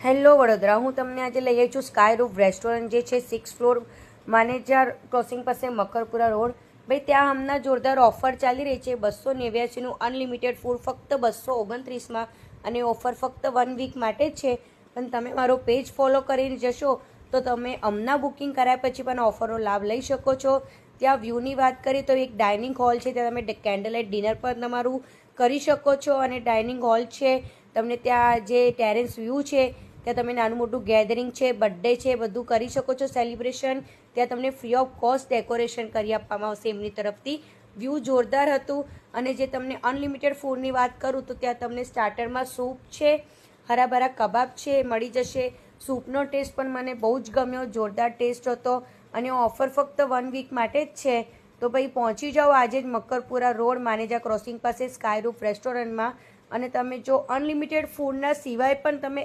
Hello Vadodara, હું તમને આજે લઈ આવી છું સ્કાય રૂફ રેસ્ટોરન્ટ જે છે 6th ફ્લોર માનેજાર ક્રોસિંગ પાસે મકરપુરા રોડ. ભાઈ ત્યાં હમણાં જોરદાર ઓફર ચાલી રહી છે. 289નું અનલિમિટેડ ફૂડ ફક્ત 229માં, અને ઓફર ફક્ત 1 વીક માટે જ છે. પણ તમે મારો પેજ ફોલો કરીને જશો તો તમે હમણાં બુકિંગ કરાયા પછી પણ ઓફરનો લાભ લઈ શકો છો. ત્યાં વ્યૂની વાત કરીએ તો એક ડાઇનિંગ હોલ છે, ત્યાં તમે કેન્ડલ લાઇટ ડિનર પણ તમારું કરી શકો છો. અને ડાઇનિંગ હોલ છે, તમને ત્યાં જે ટેરેસ વ્યૂ છે ત્યાં તમે નાનું મોટું ગેધરિંગ છે, બર્થડે છે, બધું કરી શકો છો સેલિબ્રેશન. ત્યાં તમને ફ્રી ઓફ કોસ્ટ ડેકોરેશન કરી આપવામાં આવશે એમની તરફથી. વ્યૂ જોરદાર હતું. અને જે તમને અનલિમિટેડ ફૂડની વાત કરું તો ત્યાં તમને સ્ટાર્ટરમાં સૂપ છે, હરાભરા કબાબ છે, મળી જશે. સૂપનો ટેસ્ટ પણ મને બહુ જ ગમ્યો, જોરદાર ટેસ્ટ હતો. અને ઓફર ફક્ત 1 વીક માટે જ છે. તો ભાઈ પહોંચી જાઓ આજે જ મકરપુરા રોડ માનેજા ક્રોસિંગ પાસે સ્કાય રૂફ રેસ્ટોરન્ટમાં. અને તમે જો અનલિમિટેડ ફૂડના સિવાય પણ તમે